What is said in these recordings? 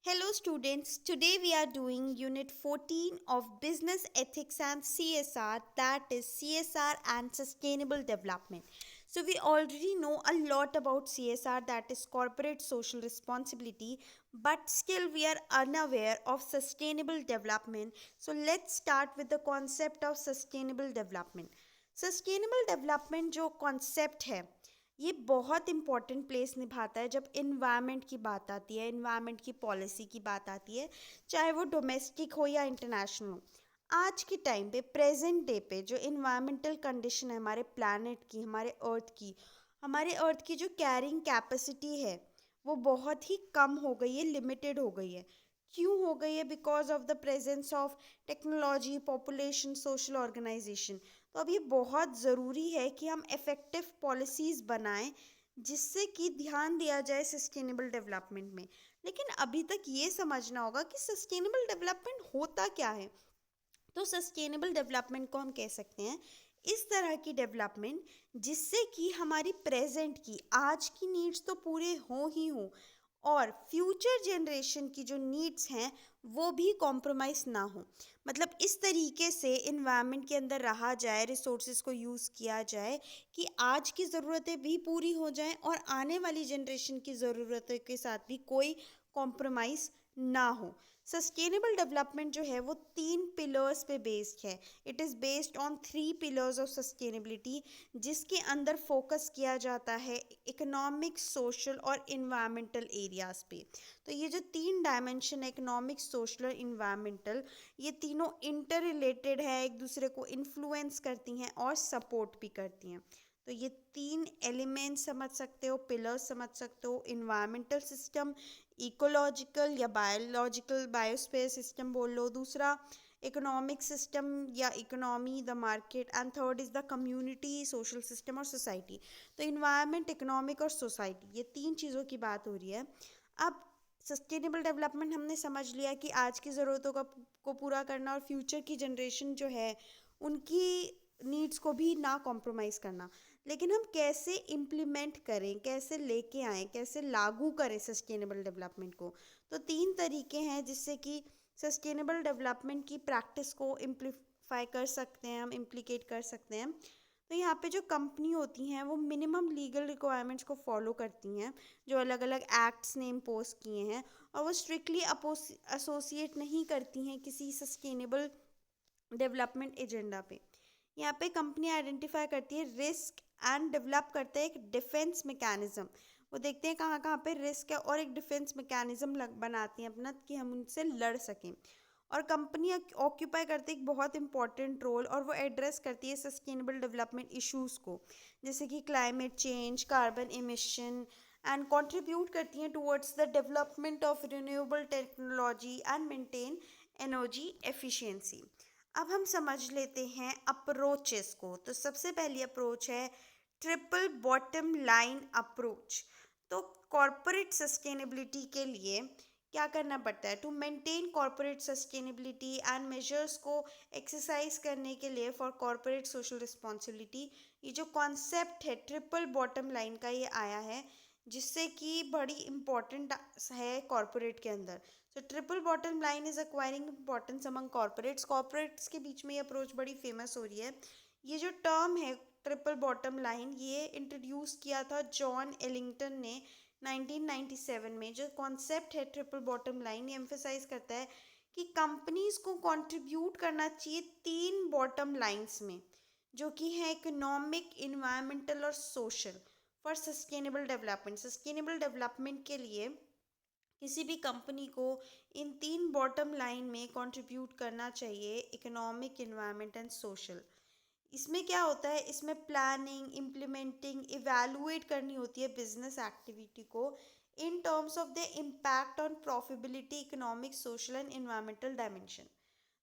Hello students, today we are doing unit 14 of business ethics and CSR, that is CSR and sustainable development. So we already know a lot about CSR, that is corporate social responsibility, but still we are unaware of sustainable development. So let's start with the concept of sustainable development. Sustainable development जो concept है ये बहुत important place निभाता है जब environment की बात आती है, इन्वायरमेंट की पॉलिसी की बात आती है, चाहे वो डोमेस्टिक हो या इंटरनेशनल हो। आज के टाइम पे प्रेजेंट डे पे जो इन्वायरमेंटल कंडीशन है हमारे प्लानट की, हमारे अर्थ की जो कैरिंग कैपेसिटी है वो बहुत ही कम हो गई है, लिमिटेड हो गई है। क्यों हो गई है? Because of the presence of technology, population, social organisation. तो अब ये बहुत ज़रूरी है कि हम इफ़ेक्टिव पॉलिसीज़ बनाएं जिससे कि ध्यान दिया जाए सस्टेनेबल डेवलपमेंट में। लेकिन अभी तक ये समझना होगा कि सस्टेनेबल डेवलपमेंट होता क्या है। तो सस्टेनेबल डेवलपमेंट को हम कह सकते हैं इस तरह की डेवलपमेंट जिससे कि हमारी प्रेजेंट की, आज की नीड्स तो पूरे हो ही हो और फ्यूचर जनरेशन की जो नीड्स हैं वो भी कॉम्प्रोमाइज़ ना हो। मतलब इस तरीके से इन्वायरमेंट के अंदर रहा जाए, रिसोर्सेज को यूज़ किया जाए कि आज की ज़रूरतें भी पूरी हो जाएं और आने वाली जनरेशन की ज़रूरतों के साथ भी कोई कॉम्प्रोमाइज़ ना हो। सस्टेनेबल डेवलपमेंट जो है वो 3 पिलर्स पे बेस्ड है। It is based on 3 pillars of sustainability, जिसके अंदर फोकस किया जाता है इकोनॉमिक, सोशल और इन्वायरमेंटल एरियाज़ पे। तो ये जो 3 डायमेंशन है, इकोनॉमिक, सोशल और इन्वायरमेंटल, ये तीनों इंटर रिलेटेड है, एक दूसरे को इन्फ्लुएंस करती हैं और सपोर्ट भी करती हैं। तो ये 3 एलिमेंट्स समझ सकते हो, पिलर्स समझ सकते हो। इन्वायरमेंटल सिस्टम, इकोलॉजिकल या बायोलॉजिकल, बायोस्फीयर सिस्टम बोल लो। दूसरा इकोनॉमिक सिस्टम या economy, the market. And third is the community, social system और सोसाइटी। तो इन्वायरमेंट, इकोनॉमिक और सोसाइटी, ये 3 चीज़ों की बात हो रही है। अब सस्टेनेबल डेवलपमेंट हमने समझ लिया कि आज की ज़रूरतों को पूरा करना और फ्यूचर की जनरेशन जो है उनकी नीड्स को भी ना कॉम्प्रोमाइज़ करना। लेकिन हम कैसे इम्प्लीमेंट करें, कैसे लेके आएँ, कैसे लागू करें सस्टेनेबल डेवलपमेंट को? तो 3 तरीके हैं जिससे कि सस्टेनेबल डेवलपमेंट की प्रैक्टिस को इम्प्लीफाई कर सकते हैं, हम इम्प्लीकेट कर सकते हैं। तो यहाँ पे जो कंपनी होती हैं वो मिनिमम लीगल रिक्वायरमेंट्स को फॉलो करती हैं जो अलग अलग एक्ट्स ने इम्पोज किए हैं, और वो स्ट्रिक्टली एसोसिएट नहीं करती हैं किसी सस्टेनेबल डेवलपमेंट एजेंडा पे। यहाँ पे कंपनी आइडेंटिफाई करती है रिस्क एंड डेवलप करते हैं एक डिफेंस मैकेनिज्म। वो देखते हैं कहाँ कहाँ पे रिस्क है और एक डिफेंस मैकेनिज्म बनाती हैं अपना कि हम उनसे लड़ सकें। और कंपनी ऑक्यूपाई करती है एक बहुत इंपॉर्टेंट रोल, और वो एड्रेस करती है सस्टेनेबल डेवलपमेंट इश्यूज़ को, जैसे कि climate change, carbon emission, and contribute करती हैं towards the development of renewable technology and maintain energy efficiency. अब हम समझ लेते हैं अप्रोचेस को। तो सबसे पहली अप्रोच है ट्रिपल बॉटम लाइन अप्रोच। तो कॉरपोरेट सस्टेनेबिलिटी के लिए क्या करना पड़ता है? To maintain corporate sustainability and measures को एक्सरसाइज करने के लिए फॉर कॉरपोरेट सोशल रिस्पॉन्सिबिलिटी, ये जो कॉन्सेप्ट है ट्रिपल बॉटम लाइन का ये आया है, जिससे कि बड़ी इम्पॉर्टेंट है कॉरपोरेट के अंदर। सो triple bottom line is acquiring importance among corporates के बीच में ये अप्रोच बड़ी फेमस हो रही है। ये जो टर्म है ट्रिपल बॉटम लाइन, ये इंट्रोड्यूस किया था जॉन एलिंगटन ने 1997 में। जो कॉन्सेप्ट है ट्रिपल बॉटम लाइन, ये एम्फेसाइज करता है कि कंपनीज को कंट्रीब्यूट करना चाहिए 3 बॉटम लाइंस में, जो कि है इकोनॉमिक, इन्वायरमेंटल और social, for sustainable development. Sustainable development के लिए किसी भी कंपनी को इन 3 बॉटम लाइन में कंट्रीब्यूट करना चाहिए, इकोनॉमिक, इन्वायरमेंट एंड सोशल। इसमें क्या होता है? इसमें प्लानिंग, इम्प्लीमेंटिंग, इवैल्यूएट करनी होती है बिजनेस एक्टिविटी को in terms of the impact on profitability, economic, social and environmental dimension.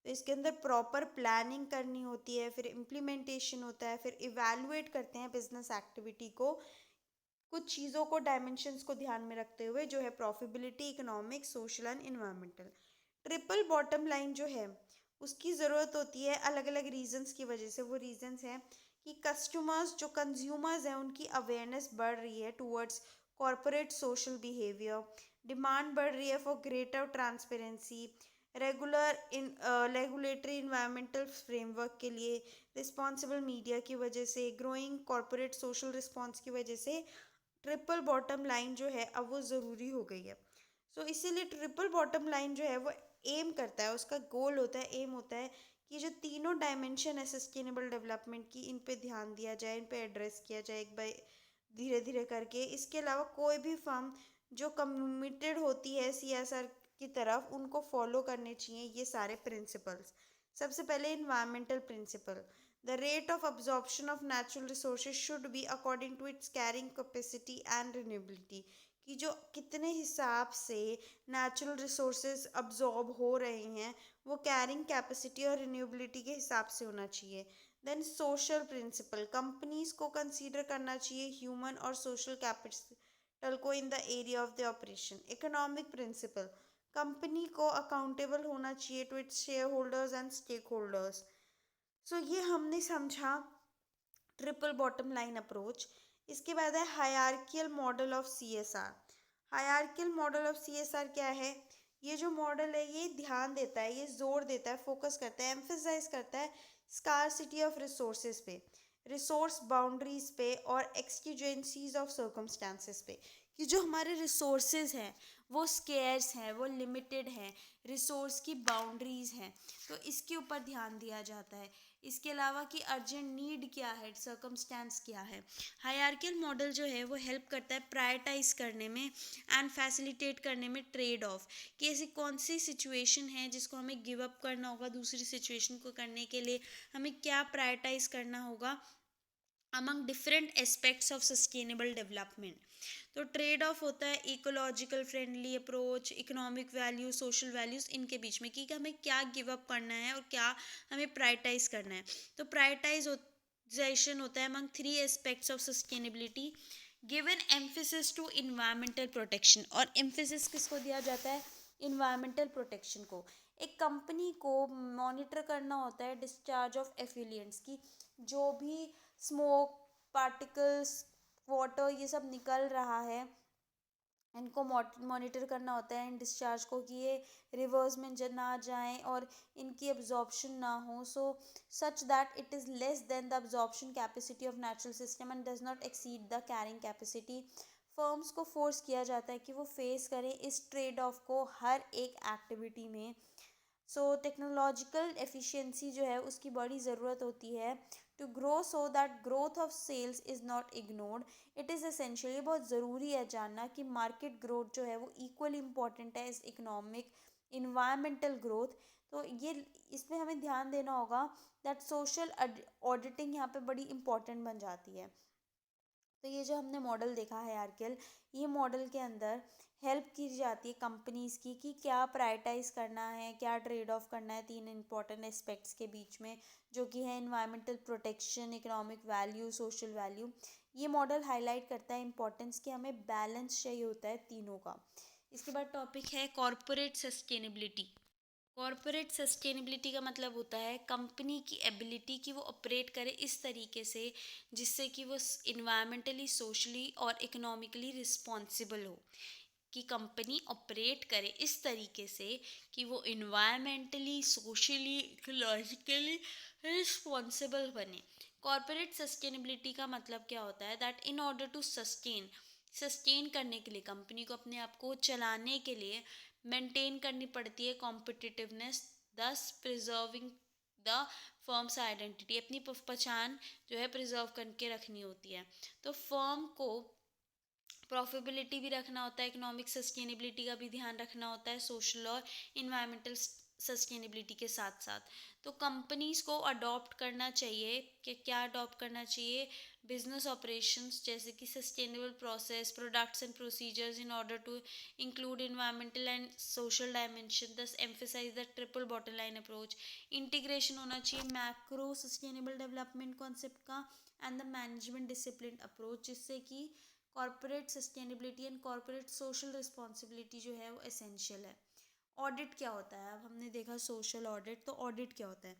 तो इसके अंदर प्रॉपर प्लानिंग करनी होती है, फिर इम्प्लीमेंटेशन होता है, फिर इवैल्यूएट करते हैं बिजनेस एक्टिविटी को कुछ चीज़ों को, डायमेंशंस को ध्यान में रखते हुए, जो है profitability, economic, social and environmental. Triple bottom line जो है उसकी ज़रूरत होती है अलग अलग रीजंस की वजह से। वो रीजंस हैं कि कस्टमर्स, जो कंज्यूमर्स हैं, उनकी अवेयरनेस बढ़ रही है towards corporate social behaviour. Demand बढ़ रही है for greater transparency, regular in regulatory environmental framework के लिए, रिस्पॉन्सिबल मीडिया की वजह से, ग्रोइंग कॉरपोरेट सोशल रिस्पॉन्स की वजह से ट्रिपल बॉटम लाइन जो है अब वो ज़रूरी हो गई है। सो इसीलिए ट्रिपल बॉटम लाइन जो है वो एम करता है, उसका गोल होता है, एम होता है कि जो तीनों डायमेंशन है सस्टेनेबल डेवलपमेंट की, इन पे ध्यान दिया जाए, इन पे एड्रेस किया जाए एक बार धीरे धीरे करके। इसके अलावा कोई भी फर्म जो कमिटेड होती है सीएसआर की तरफ, उनको फॉलो करने चाहिए ये सारे प्रिंसिपल्स। सबसे पहले environmental principle, the rate of absorption of natural resources should be according to its carrying capacity and renewability, कि जो कितने हिसाब से नेचुरल रिसोर्सेज अब्जॉर्ब हो रहे हैं वो कैरिंग कैपेसिटी और रिन्यूएबिलिटी के हिसाब से होना चाहिए। देन सोशल प्रिंसिपल, कंपनीज को कंसीडर करना चाहिए ह्यूमन और सोशल कैपिटल को in the area of the operation. Economic principle, company को अकाउंटेबल होना चाहिए to its shareholders and stakeholders. So ये हमने समझा ट्रिपल बॉटम लाइन अप्रोच। इसके बाद है hierarchical model of CSR. Hierarchical model of CSR क्या है? ये जो मॉडल है ये ध्यान देता है, ये जोर देता है, फोकस करता है, एम्फेसाइज करता है स्कार्सिटी ऑफ रिसोर्सेज पे, रिसोर्स बाउंड्रीज पे और एक्सटीजेंसीज ऑफ सर्कमस्टांसेस पे, कि जो हमारे रिसोर्सेज हैं वो स्केर्स हैं, वो लिमिटेड हैं, रिसोर्स की बाउंड्रीज हैं, तो इसके ऊपर ध्यान दिया जाता है। इसके अलावा कि अर्जेंट नीड क्या है, सर्कमस्टेंस क्या है। हायरार्कियल मॉडल जो है वो हेल्प करता है प्रायोरिटाइज करने में एंड फैसिलिटेट करने में ट्रेड ऑफ, कि ऐसी कौन सी सिचुएशन है जिसको हमें गिव अप करना होगा, दूसरी सिचुएशन को करने के लिए हमें क्या प्रायोरिटाइज करना होगा among different aspects of sustainable development. तो ट्रेड ऑफ होता है ecological friendly approach, economic value, social values, इनके बीच में कि हमें क्या गिव अप करना है और क्या हमें प्रायोरिटाइज करना है। तो प्रायोरिटाइजेशन होता है among three aspects of sustainability, given emphasis to environmental protection, और एम्फेसिस किसको दिया जाता है? इन्वायरमेंटल प्रोटेक्शन को। एक कंपनी को मॉनिटर करना होता है डिस्चार्ज ऑफ एफिलियंट्स की, जो भी स्मोक, पार्टिकल्स, वाटर ये सब निकल रहा है, इनको मॉनिटर करना होता है इन डिस्चार्ज को, कि ये रिवर्स में ना जाएं और इनकी अब्जॉर्प्शन ना हो, so such that it is less than the absorption capacity of natural system and does not exceed the carrying capacity. Firms को फोर्स किया जाता है कि वो फेस करें इस ट्रेड ऑफ को हर एक एक्टिविटी में। सो टेक्नोलॉजिकल एफिशिएंसी जो है उसकी बड़ी ज़रूरत होती है to grow, so that growth of sales is not ignored. It is essentially बहुत ज़रूरी है जानना कि मार्केट ग्रोथ जो है वो इक्वली इम्पॉर्टेंट है इस इकोनॉमिक इन्वायरमेंटल ग्रोथ। तो ये इसमें हमें ध्यान देना होगा दैट सोशल ऑडिटिंग यहाँ पे बड़ी इंपॉर्टेंट बन जाती है। तो ये जो हमने मॉडल देखा है हायरार्कियल, ये मॉडल के अंदर हेल्प की जाती है कंपनीज़ की कि क्या प्रायोरिटाइज करना है, क्या ट्रेड ऑफ करना है तीन इंपॉर्टेंट एस्पेक्ट्स के बीच में, जो कि है environmental protection, economic value, social value. ये मॉडल हाईलाइट करता है इंपॉर्टेंस कि हमें बैलेंस चाहिए होता है तीनों का। इसके बाद टॉपिक है कॉरपोरेट सस्टेनेबिलिटी। कॉरपोरेट सस्टेनेबिलिटी का मतलब होता है कंपनी की एबिलिटी कि वो ऑपरेट करे इस तरीके से जिससे कि वो इन्वायरमेंटली, सोशली और इकोनॉमिकली रिस्पॉन्सिबल हो, कि कंपनी ऑपरेट करे इस तरीके से कि वो इन्वायरमेंटली, सोशली, इकोलॉजिकली रिस्पॉन्सिबल बने। कॉरपोरेट सस्टेनेबिलिटी का मतलब क्या होता है? That in order to sustain करने के लिए, कंपनी को अपने आप को चलाने के लिए मेंटेन करनी पड़ती है कॉम्पिटिटिवनेस, दस प्रिजर्विंग द फर्म्स आइडेंटिटी, अपनी पहचान जो है प्रिजर्व करके रखनी होती है। तो फर्म को प्रॉफिटेबिलिटी भी रखना होता है, इकोनॉमिक सस्टेनेबिलिटी का भी ध्यान रखना होता है, सोशल और इन्वायरमेंटल सस्टेनेबिलिटी के साथ साथ। तो कंपनीज को अडॉप्ट करना चाहिए कि क्या अडॉप्ट करना चाहिए? बिजनेस ऑपरेशंस जैसे कि sustainable process, products and procedures in order to include environmental and social dimension, thus emphasise the triple bottom line approach. Integration होना चाहिए मैक्रो सस्टेनेबल डेवलपमेंट कॉन्सेप्ट का and the management discipline approach, जिससे कि corporate sustainability and corporate social responsibility जो है वो essential है। Audit क्या होता है? अब हमने देखा सोशल ऑडिट, तो ऑडिट क्या होता है?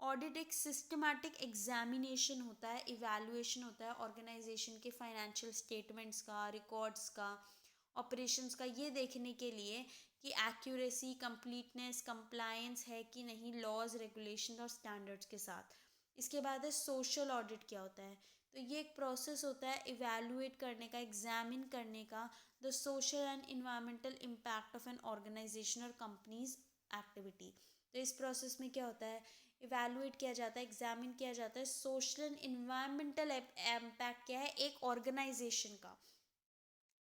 ऑडिट एक सिस्टमैटिक एग्जामिनेशन होता है, इवैल्यूएशन होता है ऑर्गेनाइजेशन के फाइनेंशियल स्टेटमेंट्स का, रिकॉर्ड्स का, ऑपरेशंस का, ये देखने के लिए कि एक्यूरेसी, कंप्लीटनेस, कंप्लायंस है कि नहीं लॉज, रेगुलेशन और स्टैंडर्ड्स के साथ। इसके बाद है सोशल ऑडिट। क्या होता है? तो ये एक प्रोसेस होता है इवैल्यूएट करने का, एग्जामिन करने का the social and environmental impact of an organisation और कंपनीज एक्टिविटी। तो इस प्रोसेस में क्या होता है? इवैल्यूएट किया जाता है, एग्जामिन किया जाता है सोशल एंड इन्वायरमेंटल इम्पैक्ट क्या है एक ऑर्गेनाइजेशन का।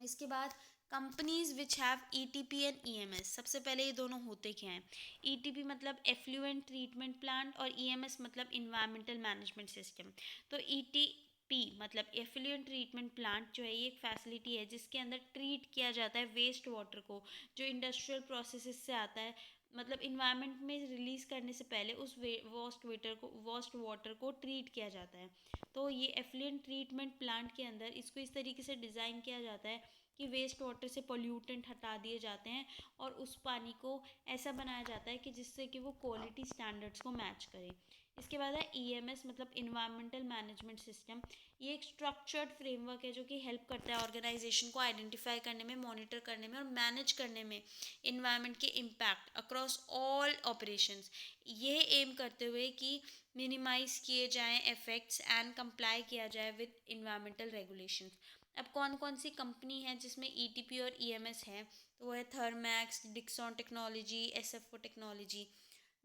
इसके बाद companies which have ETP and EMS. सबसे पहले ये दोनों होते क्या हैं? ईटीपी मतलब एफ्लुएंट ट्रीटमेंट प्लांट और ईएमएस मतलब इन्वायरमेंटल मैनेजमेंट सिस्टम। तो ईटीपी मतलब एफ्लुएंट ट्रीटमेंट प्लांट जो है ये एक फैसिलिटी है जिसके अंदर ट्रीट किया जाता है वेस्ट वाटर को, जो इंडस्ट्रियल प्रोसेसेस से आता है, मतलब इन्वायरमेंट में रिलीज़ करने से पहले उस वेस्ट वाटर को ट्रीट किया जाता है। तो ये एफ्लुएंट ट्रीटमेंट प्लांट के अंदर इसको इस तरीके से डिज़ाइन किया जाता है कि वेस्ट वाटर से पोल्यूटेंट हटा दिए जाते हैं और उस पानी को ऐसा बनाया जाता है कि जिससे कि वो क्वालिटी स्टैंडर्ड्स को मैच करे। इसके बाद है ईएमएस मतलब इन्वायरमेंटल मैनेजमेंट सिस्टम। ये एक स्ट्रक्चर्ड फ्रेमवर्क है जो कि हेल्प करता है ऑर्गेनाइजेशन को आइडेंटिफाई करने में, मॉनिटर करने में और मैनेज करने में इन्वायरमेंट के इम्पैक्ट अक्रॉस ऑल ऑपरेशंस। ये एम करते हुए कि मिनिमाइज किए जाएं इफेक्ट्स एंड कंप्लाई किया जाए विद इन्वायरमेंटल रेगुलेशंस। अब कौन कौन सी कंपनी है जिसमें ईटीपी और ईएमएस है? तो वो है Thermax, Dixon technology, SFO technology.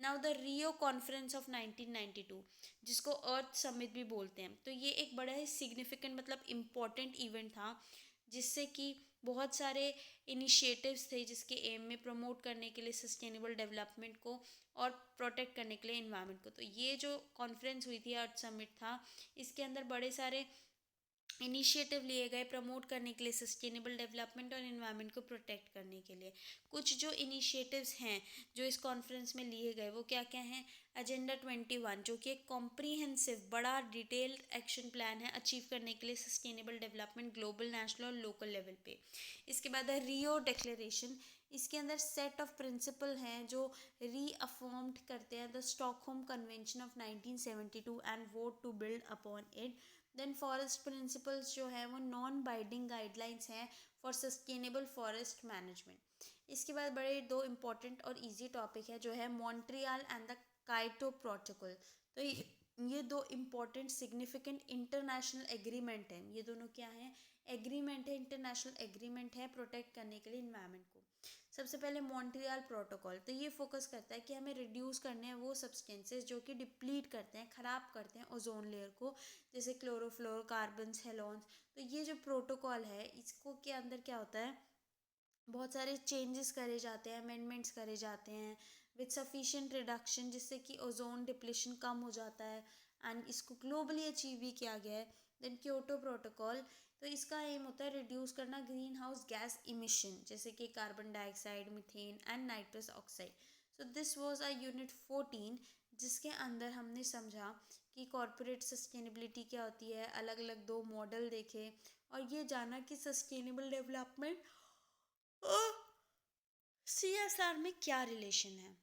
Now the Rio conference of 1992, जिसको अर्थ समिट भी बोलते हैं, तो ये एक बड़ा ही सिग्निफिकेंट मतलब इम्पॉर्टेंट इवेंट था जिससे कि बहुत सारे इनिशिएटिव्स थे जिसके एम में प्रमोट करने के लिए सस्टेनेबल डेवलपमेंट को और प्रोटेक्ट करने के लिए इन्वायरमेंट को। तो ये जो कॉन्फ्रेंस हुई थी, अर्थ समिट था, इसके अंदर बड़े सारे इनिशिएटिव लिए गए प्रमोट करने के लिए सस्टेनेबल डेवलपमेंट और इन्वायरमेंट को प्रोटेक्ट करने के लिए। कुछ जो इनिशिएटिव्स हैं जो इस कॉन्फ्रेंस में लिए गए वो क्या क्या हैं? एजेंडा 21 जो कि एक कॉम्प्रीहेंसिव बड़ा डिटेल्ड एक्शन प्लान है अचीव करने के लिए सस्टेनेबल डेवलपमेंट ग्लोबल, नेशनल और लोकल लेवल पे। इसके बाद है रियो डिक्लेरेशन। इसके अंदर सेट ऑफ प्रिंसिपल हैं जो रीअफर्म्ड करते हैं the Stockholm convention of 1972 and vote to build upon it. Then forest principles जो है वो नॉन बाइंडिंग गाइडलाइंस हैं फॉर सस्टेनेबल फॉरेस्ट मैनेजमेंट। इसके बाद बड़े दो इम्पॉर्टेंट और इजी टॉपिक है जो है Montreal and the Kyoto protocol. तो ये दो इम्पॉर्टेंट सिग्निफिकेंट इंटरनेशनल एग्रीमेंट हैं। ये दोनों क्या हैं? एग्रीमेंट है, इंटरनेशनल एग्रीमेंट है प्रोटेक्ट करने के लिए इन्वायरमेंट को। सबसे पहले मॉन्ट्रियल प्रोटोकॉल, तो ये फोकस करता है कि हमें रिड्यूस करने हैं वो सब्सटेंसेस जो कि डिप्लीट करते हैं, ख़राब करते हैं ओजोन लेयर को, जैसे क्लोरोफ्लोरोकार्बन्स, हेलोन्स। तो ये जो प्रोटोकॉल है इसको के अंदर क्या होता है? बहुत सारे चेंजेस करे जाते हैं, अमेंडमेंट्स करे जाते हैं विद सफिशिएंट रिडक्शन, जिससे कि ओजोन डिप्लीशन कम हो जाता है एंड इसको ग्लोबली अचीव भी किया गया है। देन क्योटो प्रोटोकॉल, तो इसका एम होता है रिड्यूस करना ग्रीन हाउस गैस इमिशन जैसे कि carbon dioxide, methane and nitrous oxide. So this was a unit 14 जिसके अंदर हमने समझा कि कॉरपोरेट सस्टेनेबिलिटी क्या होती है, अलग अलग दो मॉडल देखे और ये जाना कि सस्टेनेबल डेवलपमेंट और सीएसआर में क्या रिलेशन है।